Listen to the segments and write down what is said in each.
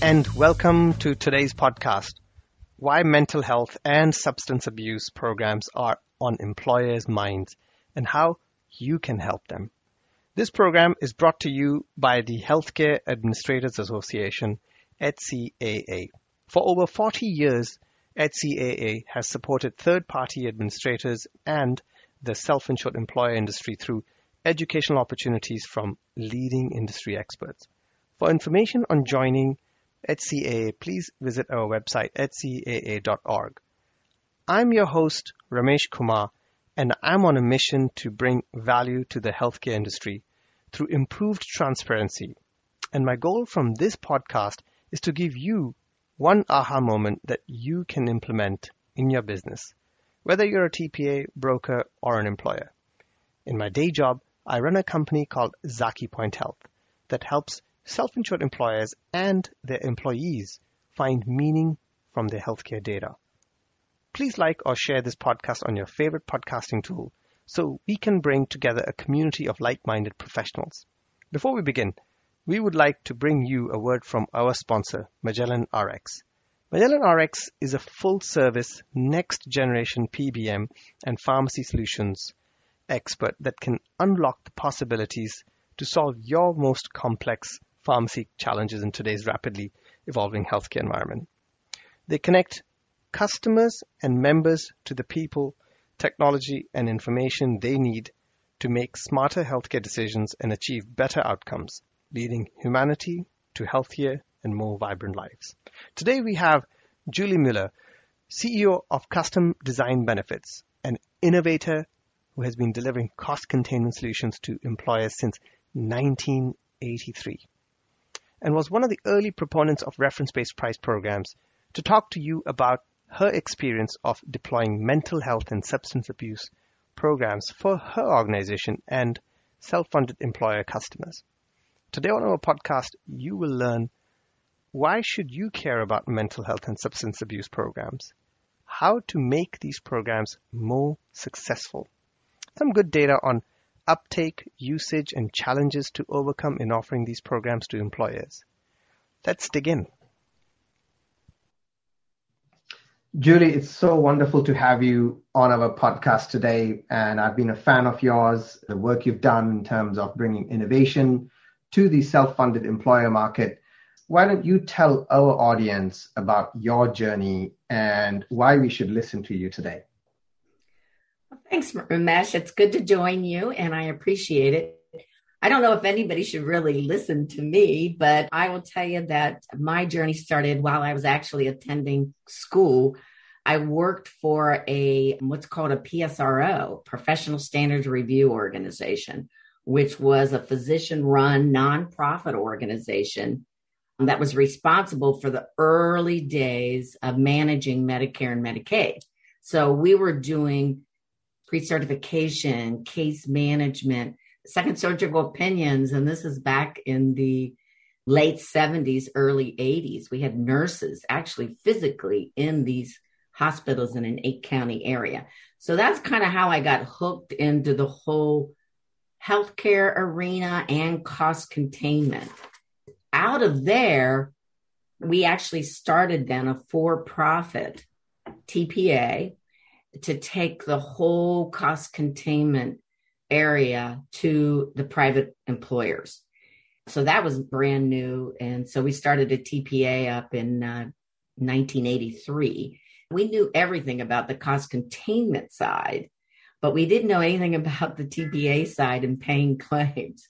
and welcome to today's podcast, Why Mental Health and Substance Abuse Programs Are on Employers' Minds and How You Can Help Them. This program is brought to you by the Healthcare Administrators Association, HCAA. For over 40 years, HCAA has supported third-party administrators and the self-insured employer industry through educational opportunities from leading industry experts. For information on joining HCAA, please visit our website, hcaa.org. I'm your host, Ramesh Kumar, and I'm on a mission to bring value to the healthcare industry through improved transparency. And my goal from this podcast is to give you one aha moment that you can implement in your business, whether you're a TPA, broker, or an employer. In my day job, I run a company called Zaki Point Health that helps self-insured employers and their employees find meaning from their healthcare data. Please like or share this podcast on your favorite podcasting tool so we can bring together a community of like-minded professionals. Before we begin, we would like to bring you a word from our sponsor, Magellan RX. Magellan RX is a full-service, next-generation PBM and pharmacy solutions expert that can unlock the possibilities to solve your most complex pharmacy challenges in today's rapidly evolving healthcare environment. They connect customers and members to the people, technology, and information they need to make smarter healthcare decisions and achieve better outcomes, leading humanity to healthier and more vibrant lives. Today we have Julie Meuller, CEO of Custom Design Benefits, an innovator who has been delivering cost containment solutions to employers since 1983. And was one of the early proponents of reference-based price programs, to talk to you about her experience of deploying mental health and substance abuse programs for her organization and self-funded employer customers. Today on our podcast, you will learn why should you care about mental health and substance abuse programs, how to make these programs more successful, some good data on uptake, usage, and challenges to overcome in offering these programs to employers. Let's dig in. Julie, it's so wonderful to have you on our podcast today. And I've been a fan of yours, the work you've done in terms of bringing innovation to the self-funded employer market. Why don't you tell our audience about your journey and why we should listen to you today? Thanks, Ramesh. It's good to join you, and I appreciate it. I don't know if anybody should really listen to me, but I will tell you that my journey started while I was actually attending school. I worked for what's called a PSRO, Professional Standards Review Organization, which was a physician-run nonprofit organization that was responsible for the early days of managing Medicare and Medicaid. So we were doing pre-certification, case management, second surgical opinions, and this is back in the late 70s, early 80s. We had nurses actually physically in these hospitals in an 8-county area. So that's kind of how I got hooked into the whole healthcare arena and cost containment. Out of there, we actually started then a for-profit TPA to take the whole cost containment area to the private employers. So that was brand new. And so we started a TPA up in 1983. We knew everything about the cost containment side, but we didn't know anything about the TPA side and paying claims.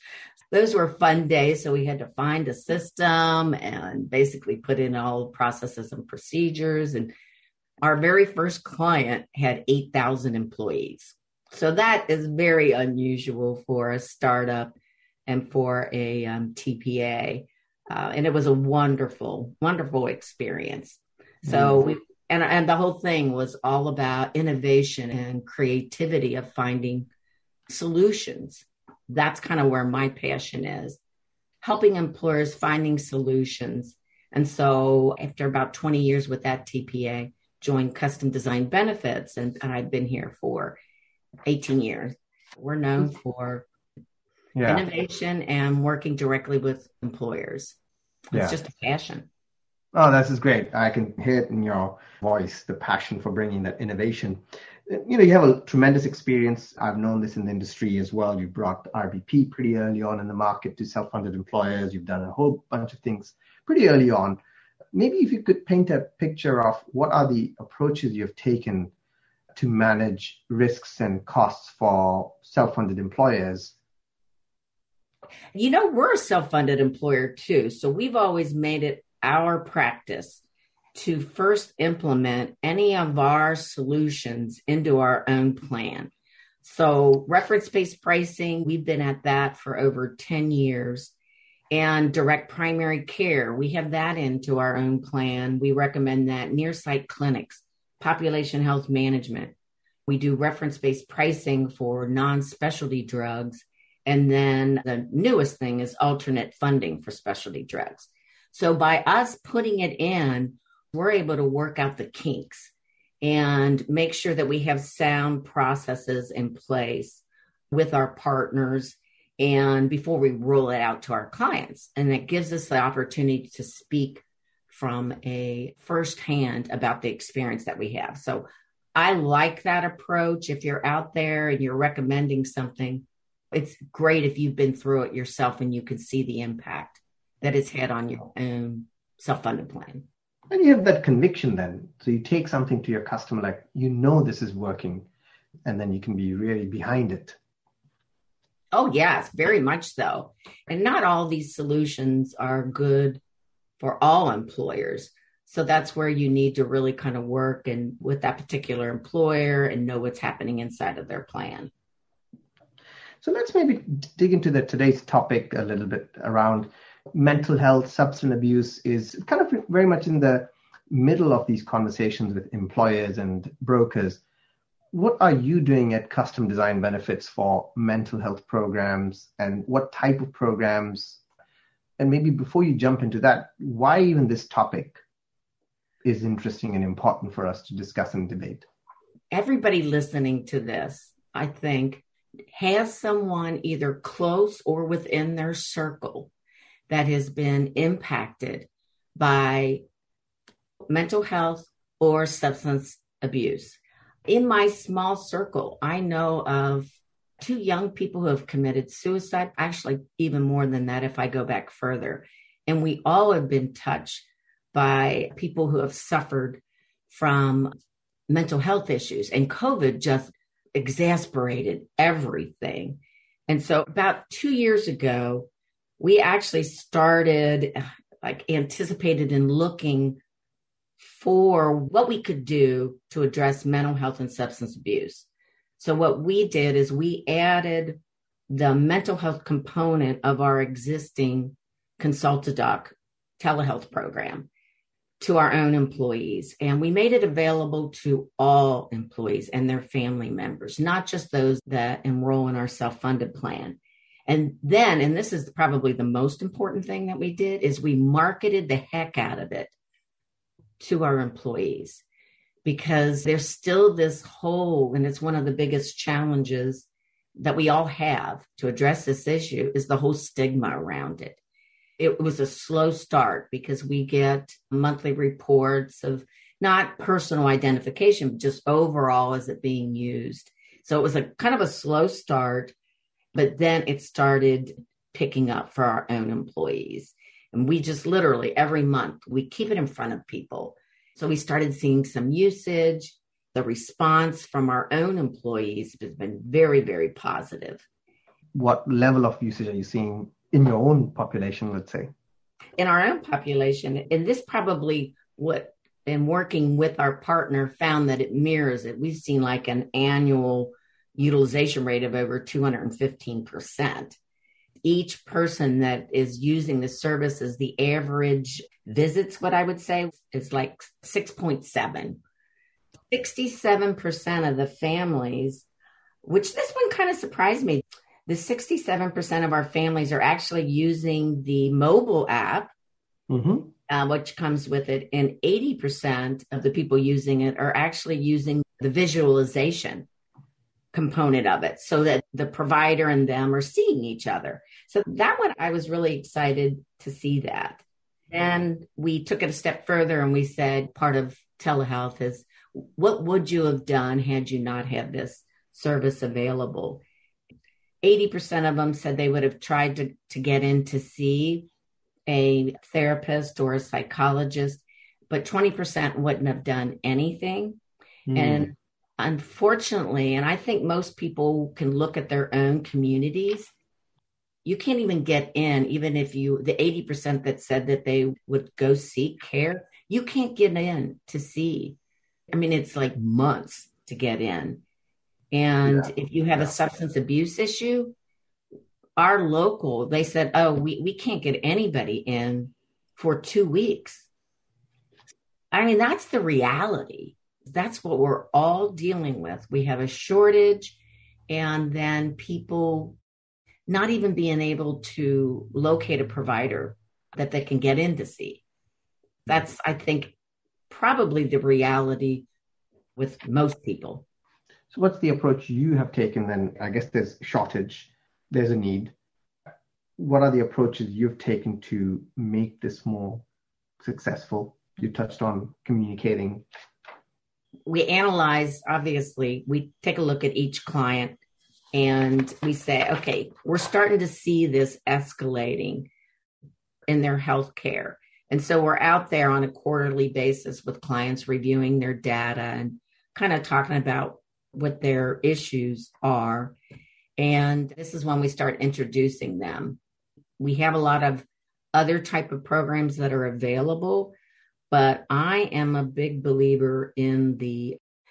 Those were fun days. So we had to find a system and basically put in all processes and procedures. And our very first client had 8,000 employees. So that is very unusual for a startup and for a TPA. And it was a wonderful, wonderful experience. So and the whole thing was all about innovation and creativity of finding solutions. That's kind of where my passion is, helping employers finding solutions. And so after about 20 years with that TPA, joined Custom Design Benefits, and I've been here for 18 years. We're known for innovation and working directly with employers. It's just a passion. Oh, this is great. I can hear it in your voice, the passion for bringing that innovation. You have a tremendous experience. I've known this in the industry as well. You brought RBP pretty early on in the market to self-funded employers. You've done a whole bunch of things pretty early on. Maybe if you could paint a picture of what are the approaches you've taken to manage risks and costs for self-funded employers. We're a self-funded employer too. So we've always made it our practice to first implement any of our solutions into our own plan. So reference-based pricing, we've been at that for over 10 years. And direct primary care, we have that into our own plan. We recommend that. Near-site clinics, population health management. We do reference-based pricing for non-specialty drugs. And then the newest thing is alternate funding for specialty drugs. So by us putting it in, we're able to work out the kinks and make sure that we have sound processes in place with our partners and before we roll it out to our clients. And it gives us the opportunity to speak from a firsthand about the experience that we have. So I like that approach. If you're out there and you're recommending something, it's great if you've been through it yourself and you can see the impact that it's had on your own self-funded plan. And you have that conviction then. So you take something to your customer, like, this is working, and then you can be really behind it. Oh, yes, very much so. And not all these solutions are good for all employers. So that's where you need to really kind of work and with that particular employer and know what's happening inside of their plan. So let's maybe dig into today's topic a little bit around mental health. Substance abuse is kind of very much in the middle of these conversations with employers and brokers. What are you doing at Custom Design Benefits for mental health programs, and what type of programs? And maybe before you jump into that, why even this topic is interesting and important for us to discuss and debate? Everybody listening to this, I think, has someone either close or within their circle that has been impacted by mental health or substance abuse. In my small circle, I know of 2 young people who have committed suicide, actually even more than that if I go back further. And we all have been touched by people who have suffered from mental health issues. And COVID just exasperated everything. And so about 2 years ago, we actually started anticipated and looking for what we could do to address mental health and substance abuse. So what we did is we added the mental health component of our existing Consult-A-Doc telehealth program to our own employees. And we made it available to all employees and their family members, not just those that enroll in our self-funded plan. And then, and this is probably the most important thing that we did, is we marketed the heck out of it to our employees, because there's still this hole, and it's one of the biggest challenges that we all have to address this issue, is the whole stigma around it. It was a slow start because we get monthly reports of not personal identification, but just overall is it being used. So it was a kind of a slow start, but then it started picking up for our own employees. And we just literally every month, we keep it in front of people. So we started seeing some usage. The response from our own employees has been very, very positive. What level of usage are you seeing in your own population, let's say? In our own population, and this probably what, in working with our partner, found that it mirrors it. We've seen like an annual utilization rate of over 215%. Each person that is using the services, the average visits, what I would say, is like 6.7. 67% of the families, which this one kind of surprised me. The 67% of our families are actually using the mobile app, which comes with it. And 80% of the people using it are actually using the visualization component of it so that the provider and them are seeing each other. So that one, I was really excited to see that. Then we took it a step further and we said part of telehealth is what would you have done had you not had this service available? 80% of them said they would have tried to get in to see a therapist or a psychologist, but 20% wouldn't have done anything. And unfortunately, and I think most people can look at their own communities, you can't even get in, even if the 80% that said that they would go seek care, you can't get in to see. I mean, it's like months to get in. And if you have a substance abuse issue, our local, they said, oh, we can't get anybody in for 2 weeks. I mean, that's the reality. That's what we're all dealing with. We have a shortage, and then people not even being able to locate a provider that they can get in to see. That's, I think, probably the reality with most people. So what's the approach you have taken then? I guess there's shortage, there's a need. What are the approaches you've taken to make this more successful? You touched on communicating. We analyze, obviously, we take a look at each client and we say, okay, we're starting to see this escalating in their health care. And so we're out there on a quarterly basis with clients reviewing their data and kind of talking about what their issues are. And this is when we start introducing them. We have a lot of other type of programs that are available, but I am a big believer in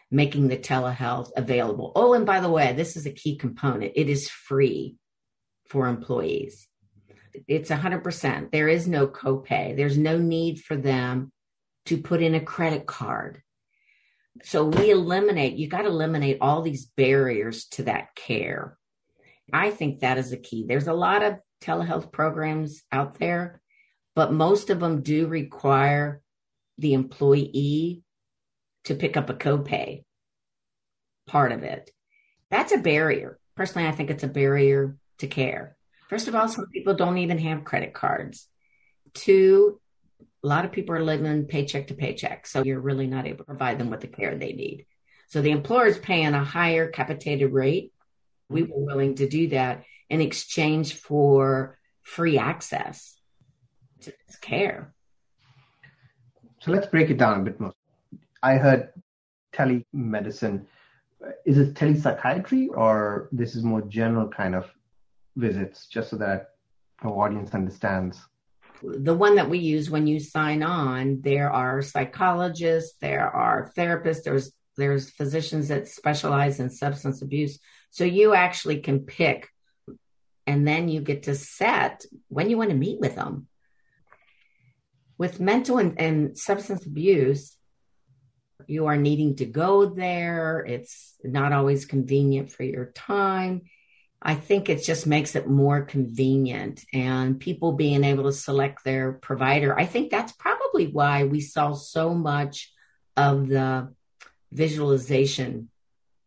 making the telehealth available. Oh, and by the way, this is a key component. It is free for employees. It's 100%. There is no copay. There's no need for them to put in a credit card. So you got to eliminate all these barriers to that care. I think that is a key. There's a lot of telehealth programs out there, but most of them do require the employee to pick up a copay part of it. That's a barrier. Personally, I think it's a barrier to care. First of all, some people don't even have credit cards. 2, a lot of people are living paycheck to paycheck, so you're really not able to provide them with the care they need. So the employer is paying a higher capitated rate. We were willing to do that in exchange for free access to this care. So let's break it down a bit more. I heard telemedicine. Is it telepsychiatry, or this is more general kind of visits, just so that our audience understands? The one that we use when you sign on, there are psychologists, there are therapists, there's physicians that specialize in substance abuse. So you actually can pick, and then you get to set when you want to meet with them. With mental and substance abuse, you are needing to go there. It's not always convenient for your time. I think it just makes it more convenient, and people being able to select their provider. I think that's probably why we saw so much of the visualization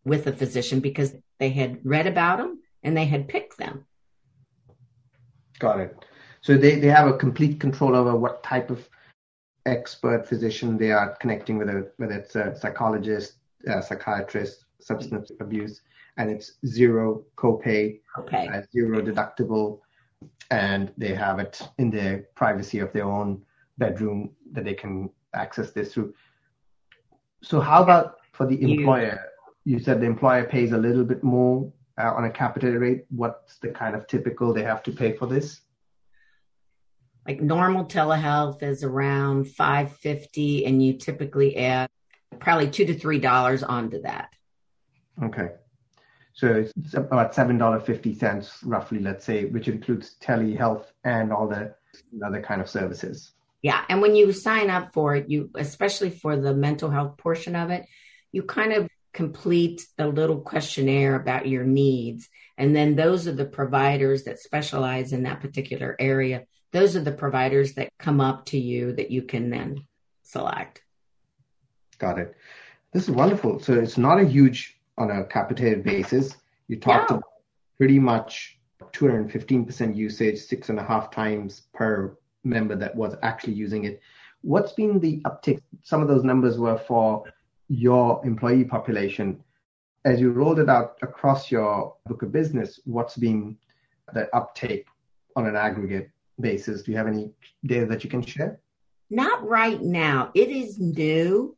with a physician, because they had read about them and they had picked them. Got it. So they have a complete control over what type of expert physician they are connecting with, whether it's a psychologist, a psychiatrist, substance abuse, and it's zero copay, zero deductible, and they have it in the privacy of their own bedroom that they can access this through. So how about for the employer? You said the employer pays a little bit more on a capitated rate. What's the kind of typical they have to pay for this? Like normal telehealth is around $5.50, and you typically add probably $2 to $3 onto that. Okay. So it's about $7.50 roughly, let's say, which includes telehealth and all the other kind of services. Yeah. And when you sign up for it, especially for the mental health portion of it, you kind of complete a little questionnaire about your needs. And then those are the providers that specialize in that particular area. Those are the providers that come up to you that you can then select. Got it. This is wonderful. So it's not a huge on a capitated basis. You talked about pretty much 215% usage, 6.5 times per member that was actually using it. What's been the uptick? Some of those numbers were for your employee population. As you rolled it out across your book of business, what's been the uptake on an aggregate basis? Do you have any data that you can share? Not right now. It is new.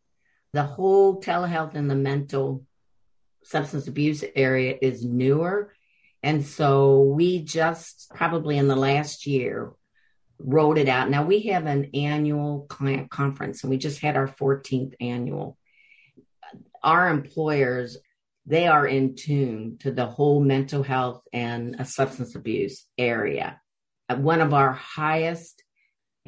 The whole telehealth and the mental substance abuse area is newer. And so we just probably in the last year rolled it out. Now we have an annual client conference and we just had our 14th annual. Our employers, they are in tune to the whole mental health and substance abuse area. One of our highest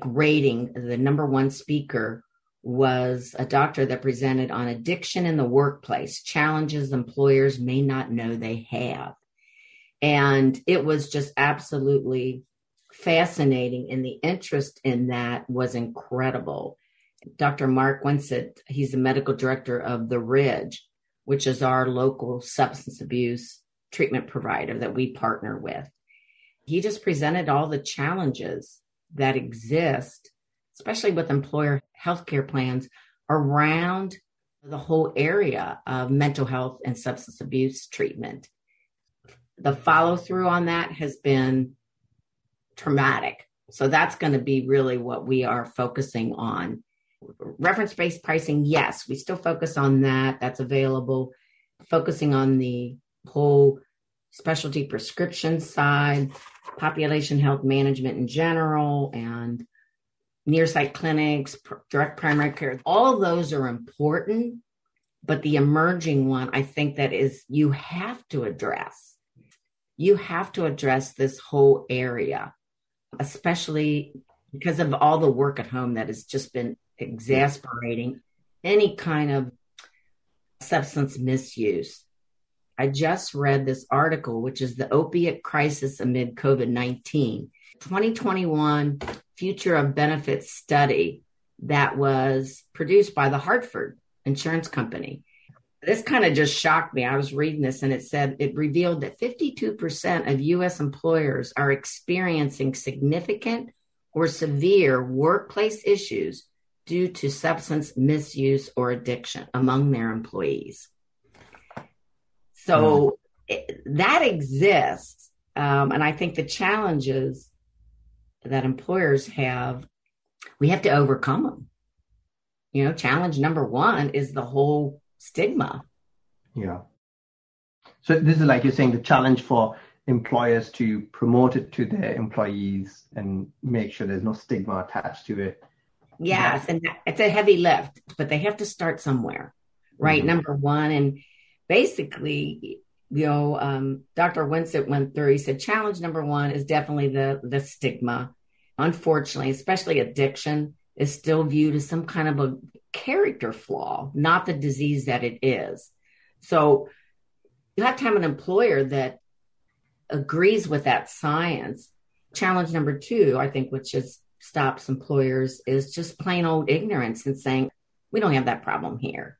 rating, the number one speaker, was a doctor that presented on addiction in the workplace, challenges employers may not know they have. And it was just absolutely fascinating, and the interest in that was incredible. Dr. Mark Winsett, he's the medical director of The Ridge, which is our local substance abuse treatment provider that we partner with. He just presented all the challenges that exist, especially with employer healthcare plans around the whole area of mental health and substance abuse treatment. The follow through on that has been traumatic. So that's going to be really what we are focusing on. Reference-based pricing, yes, we still focus on that. That's available. Focusing on the whole specialty prescription side, population health management in general, and near-site clinics, direct primary care. All of those are important, but the emerging one, I think that is you have to address. You have to address this whole area, especially because of all the work at home that has just been exasperating any kind of substance misuse. I just read this article, which is the opiate crisis amid COVID-19, 2021 Future of Benefits study that was produced by the Hartford Insurance Company. This kind of just shocked me. I was reading this and it revealed that 52% of U.S. employers are experiencing significant or severe workplace issues due to substance misuse or addiction among their employees. So that exists. And I think the challenges that employers have, we have to overcome them. You know, challenge number one is the whole stigma. Yeah. So this is, like you're saying, the challenge for employers to promote it to their employees and make sure there's no stigma attached to it. Yes, and it's a heavy lift, but they have to start somewhere, right? Mm-hmm. Number one, and basically, Dr. Winsett went through, he said, challenge number one is definitely the stigma. Unfortunately, especially addiction is still viewed as some kind of a character flaw, not the disease that it is. So you have to have an employer that agrees with that science. Challenge number two, I think, which is stops employers, is just plain old ignorance and saying, we don't have that problem here.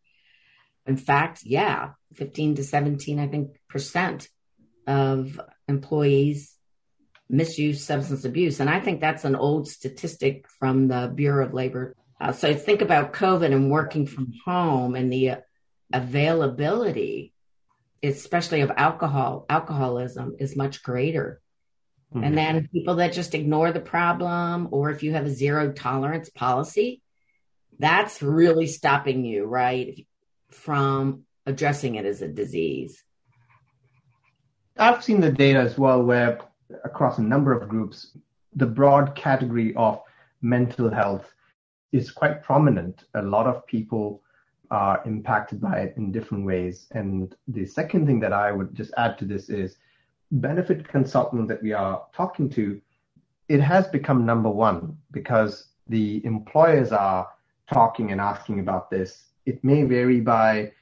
In fact, 15 to 17, I think, % of employees misuse substance abuse. And I think that's an old statistic from the Bureau of Labor. So think about COVID and working from home and the availability, especially of alcoholism is much greater. Mm-hmm. And then people that just ignore the problem, or if you have a zero tolerance policy, that's really stopping you, right, from addressing it as a disease. I've seen the data as well where across a number of groups, the broad category of mental health is quite prominent. A lot of people are impacted by it in different ways. And the second thing that I would just add to this is benefit consultant that we are talking to, it has become number one because the employers are talking and asking about this. It may vary by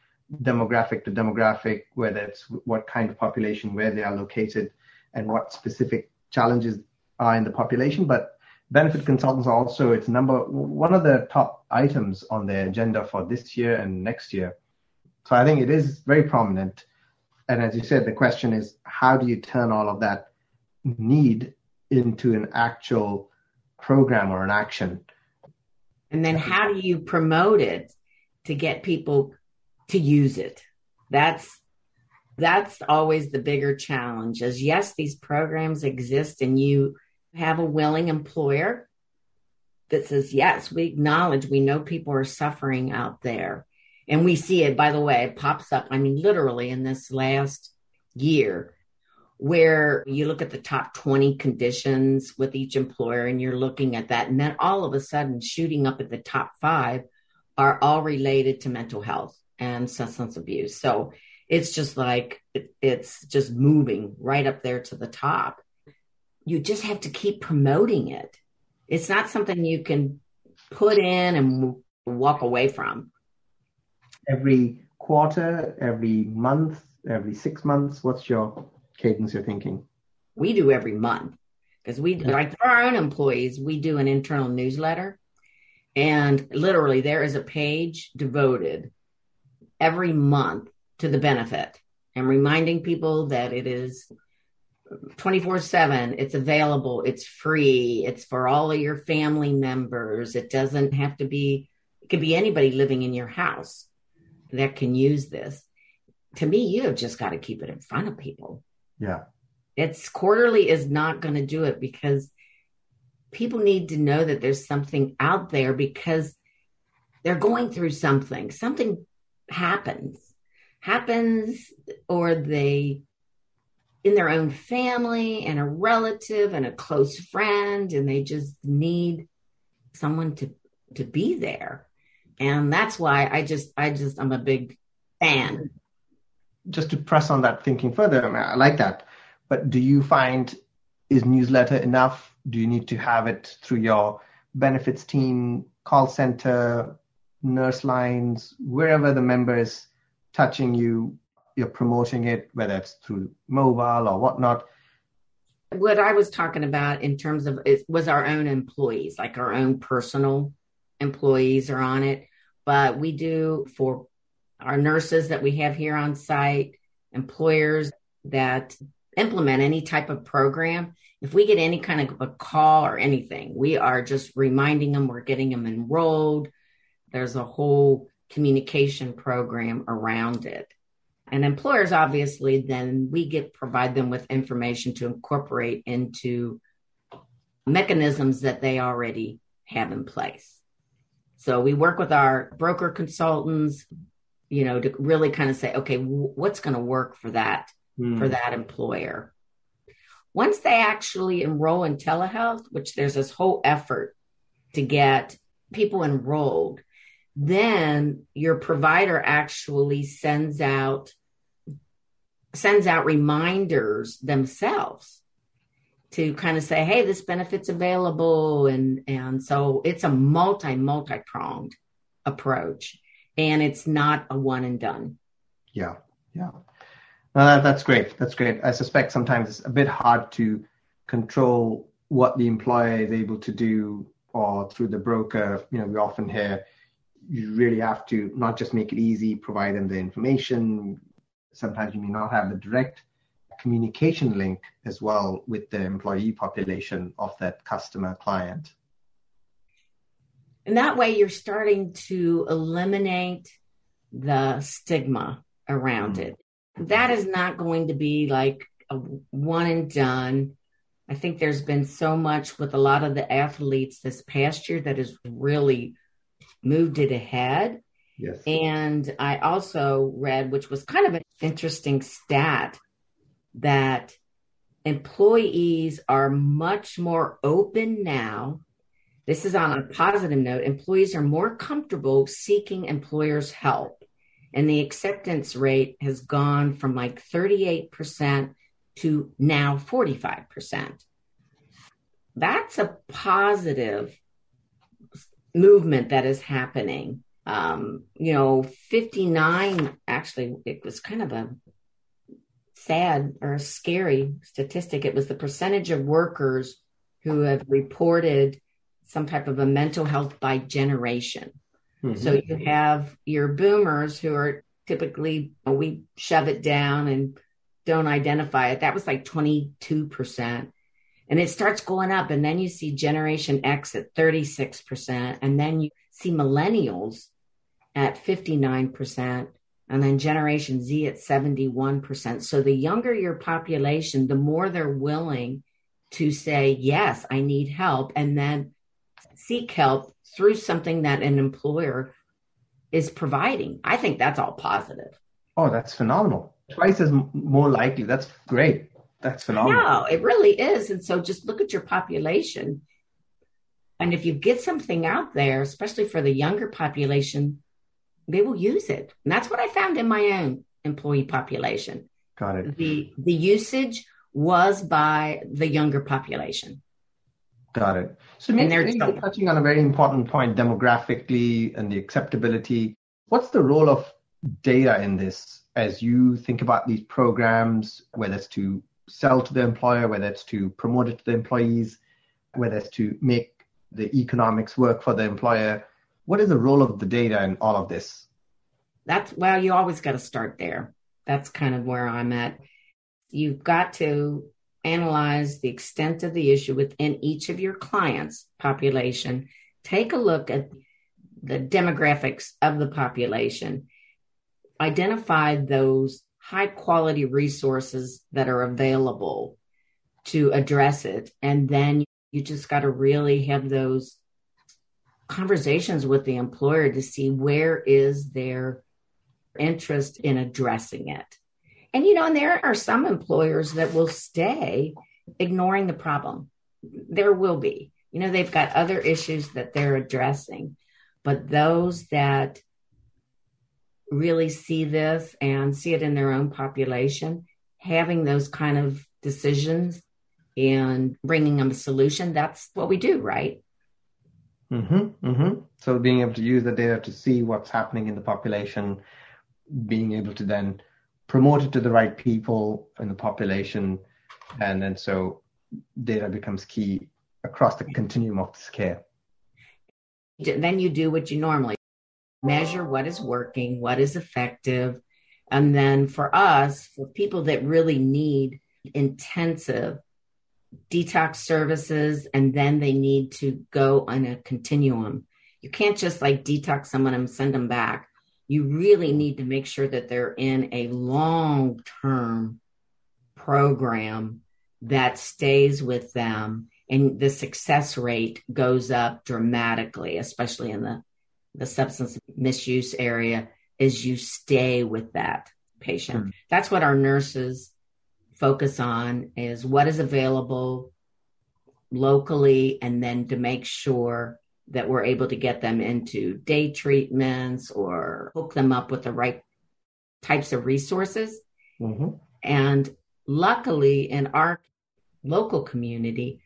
demographic to demographic, whether it's what kind of population, where they are located, and what specific challenges are in the population. But benefit consultants are also, it's one of the top items on their agenda for this year and next year. So I think it is very prominent. And as you said, the question is, how do you turn all of that need into an actual program or an action. And then how do you promote it to get people to use it? That's always the bigger challenge is, yes, these programs exist and you have a willing employer that says, yes, we acknowledge, we know people are suffering out there. And we see it, by the way, it pops up, I mean, literally in this last year, where you look at the top 20 conditions with each employer and you're looking at that. And then all of a sudden shooting up at the top 5 are all related to mental health and substance abuse. So it's just like, it's just moving right up there to the top. You just have to keep promoting it. It's not something you can put in and walk away from. Every quarter, every month, every 6 months, what's your cadence you're thinking? We do every month because like for our own employees, we do an internal newsletter, and literally there is a page devoted every month to the benefit and reminding people that it is 24/7. It's available. It's free. It's for all of your family members. It doesn't have to be, it could be anybody living in your house that can use this. To me, you have just got to keep it in front of people. Yeah. It's quarterly is not going to do it because people need to know that there's something out there because they're going through something. Something happens, or they, in their own family and a relative and a close friend, and they just need someone to be there. And that's why I'm a big fan. Just to press on that thinking further, I like that. But do you find, is newsletter enough? Do you need to have it through your benefits team, call center, nurse lines, wherever the member is touching you, you're promoting it, whether it's through mobile or whatnot? What I was talking about in terms of it was our own employees, like our own personal employees are on it. But we do for our nurses that we have here on site, employers that implement any type of program. If we get any kind of a call or anything, we are just reminding them, we're getting them enrolled. There's a whole communication program around it. And employers, obviously, then provide them with information to incorporate into mechanisms that they already have in place. So we work with our broker consultants, to really kind of say, okay, what's going to work for that employer? Once they actually enroll in telehealth, which there's this whole effort to get people enrolled, then your provider actually sends out reminders themselves to kind of say, hey, this benefit's available. And so it's a multi-pronged approach, and it's not a one and done. Yeah. That's great. That's great. I suspect sometimes it's a bit hard to control what the employer is able to do, or through the broker. We often hear you really have to not just make it easy, provide them the information. Sometimes you may not have the direct communication link as well with the employee population of that customer client. And that way you're starting to eliminate the stigma around it. That is not going to be like a one and done. I think there's been so much with a lot of the athletes this past year that has really moved it ahead. Yes. And I also read, which was kind of an interesting stat, that employees are much more open now. This is on a positive note. Employees are more comfortable seeking employers' help. And the acceptance rate has gone from like 38% to now 45%. That's a positive movement that is happening. 59, actually, it was kind of a sad or a scary statistic. It was the percentage of workers who have reported some type of a mental health by generation. Mm-hmm. So you have your boomers who are typically, we shove it down and don't identify it. That was like 22%. And it starts going up. And then you see Generation X at 36%. And then you see millennials at 59%. And then Generation Z at 71%. So the younger your population, the more they're willing to say, yes, I need help. And then seek help through something that an employer is providing. I think that's all positive. Oh, that's phenomenal. Twice as more likely. That's great. That's phenomenal. No, it really is. And so just look at your population. And if you get something out there, especially for the younger population, they will use it. And that's what I found in my own employee population. Got it. The usage was by the younger population. Got it. So maybe you're touching on a very important point demographically and the acceptability. What's the role of data in this as you think about these programs, whether it's to sell to the employer, whether it's to promote it to the employees, whether it's to make the economics work for the employer? What is the role of the data in all of this? Well, you always got to start there. That's kind of where I'm at. You've got to analyze the extent of the issue within each of your clients' population. Take a look at the demographics of the population. Identify those high quality resources that are available to address it. And then you just got to really have those conversations with the employer to see where is their interest in addressing it. And, and there are some employers that will stay ignoring the problem. There will be, they've got other issues that they're addressing, but those that really see this and see it in their own population, having those kind of decisions and bringing them a solution, that's what we do, right? Mm-hmm, mm-hmm. So being able to use the data to see what's happening in the population, being able to then promote it to the right people in the population, and then so data becomes key across the continuum of this care. Then you do what you normally measure: what is working, what is effective. And then for us, for people that really need intensive detox services, and then they need to go on a continuum. You can't just detox someone and send them back. You really need to make sure that they're in a long-term program that stays with them, and the success rate goes up dramatically, especially in the substance misuse area, as you stay with that patient. Mm-hmm. That's what our nurses focus on, is what is available locally, and then to make sure that we're able to get them into day treatments or hook them up with the right types of resources. Mm-hmm. And luckily in our local community,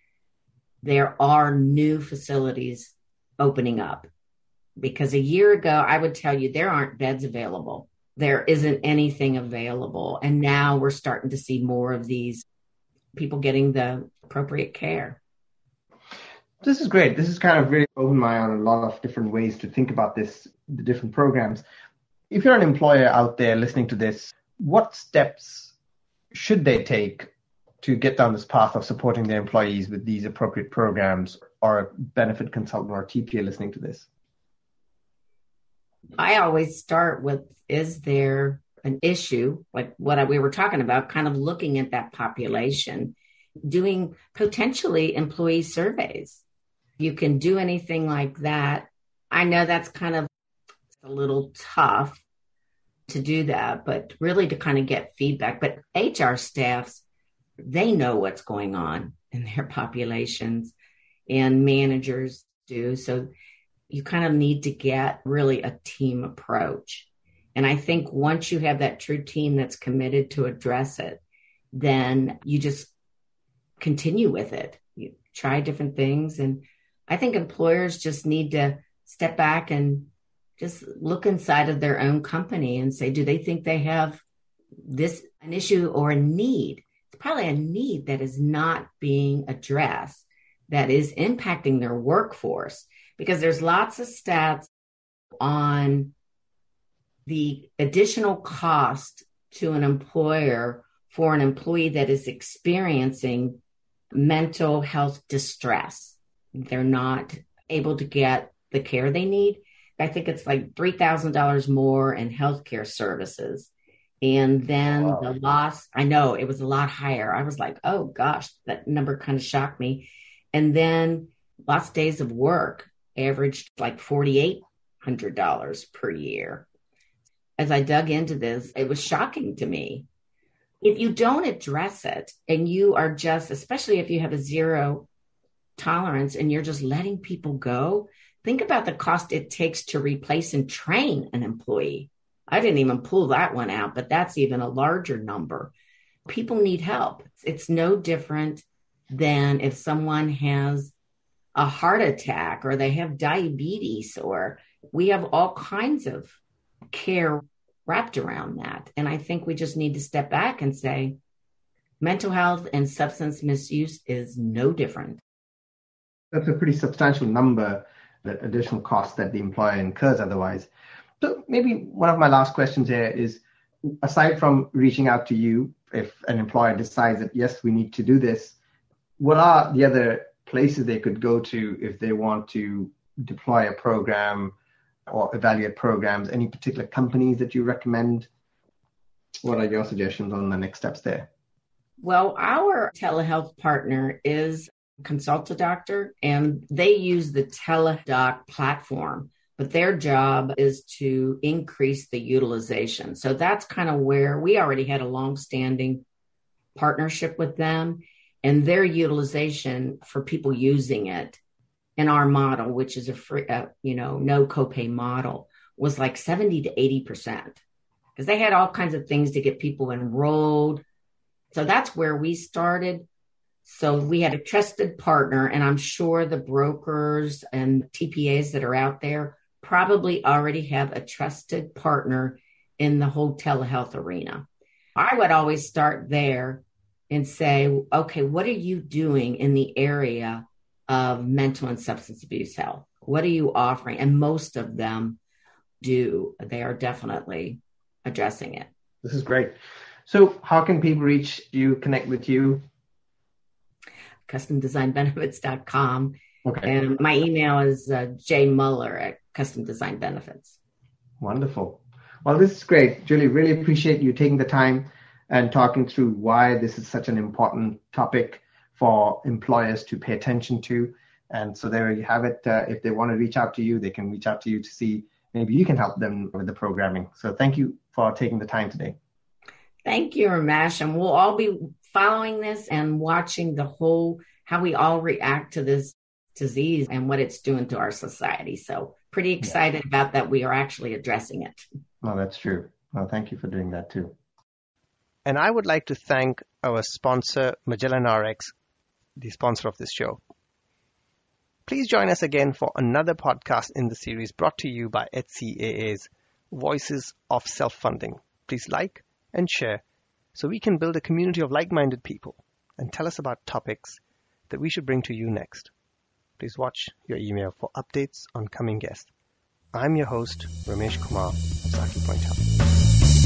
there are new facilities opening up, because a year ago, I would tell you there aren't beds available. There isn't anything available. And now we're starting to see more of these people getting the appropriate care. This is great. This is kind of really opened my eye on a lot of different ways to think about this, the different programs. If you're an employer out there listening to this, what steps should they take to get down this path of supporting their employees with these appropriate programs, or a benefit consultant or TPA listening to this? I always start with, is there an issue, like what we were talking about, kind of looking at that population, doing potentially employee surveys. You can do anything like that. I know that's kind of a little tough to do that, but really to kind of get feedback. But HR staffs, they know what's going on in their populations, and managers do. So you kind of need to get really a team approach. And I think once you have that true team that's committed to address it, then you just continue with it. You try different things. And I think employers just need to step back and just look inside of their own company and say, do they think they have an issue or a need? It's probably a need that is not being addressed, that is impacting their workforce, because there's lots of stats on the additional cost to an employer for an employee that is experiencing mental health distress. They're not able to get the care they need. I think it's like $3,000 more in healthcare services. And Oh, then wow. the loss, I know it was a lot higher. I was like, oh gosh, that number kind of shocked me. And then lost days of work averaged like $4,800 per year. As I dug into this, it was shocking to me. If you don't address it and you are just, especially if you have a zero tolerance and you're just letting people go, think about the cost it takes to replace and train an employee. I didn't even pull that one out, but that's even a larger number. People need help. It's no different than if someone has a heart attack or they have diabetes, or we have all kinds of care wrapped around that. And I think we just need to step back and say, mental health and substance misuse is no different. That's a pretty substantial number, that additional cost that the employer incurs otherwise. So maybe one of my last questions here is, aside from reaching out to you, if an employer decides that, yes, we need to do this, what are the other places they could go to if they want to deploy a program or evaluate programs? Any particular companies that you recommend? What are your suggestions on the next steps there? Well, our telehealth partner is Consult a Doctor, and they use the TeleDoc platform, but their job is to increase the utilization. So that's kind of where we already had a long-standing partnership with them, and their utilization for people using it in our model, which is a free, no copay model, was like 70 to 80%, because they had all kinds of things to get people enrolled. So that's where we started. So we had a trusted partner, and I'm sure the brokers and TPAs that are out there probably already have a trusted partner in the whole telehealth arena. I would always start there and say, okay, what are you doing in the area of mental and substance abuse health? What are you offering? And most of them do. They are definitely addressing it. This is great. So how can people reach you, connect with you? CustomDesignBenefits.com. Okay. And my email is jmuller at Custom Design Benefits. Wonderful. Well, this is great. Julie, really appreciate you taking the time and talking through why this is such an important topic for employers to pay attention to. And so there you have it. If they want to reach out to you, they can reach out to you to see maybe you can help them with the programming. So thank you for taking the time today. Thank you, Ramesh. And we'll all be following this and watching how we all react to this disease and what it's doing to our society. So pretty excited about that. We are actually addressing it. Well, that's true. Well, thank you for doing that too. And I would like to thank our sponsor, Magellan RX, the sponsor of this show. Please join us again for another podcast in the series brought to you by HCAA's Voices of Self-Funding. Please like and share so we can build a community of like-minded people, and tell us about topics that we should bring to you next. Please watch your email for updates on coming guests. I'm your host, Ramesh Kumar of Saki Point Health.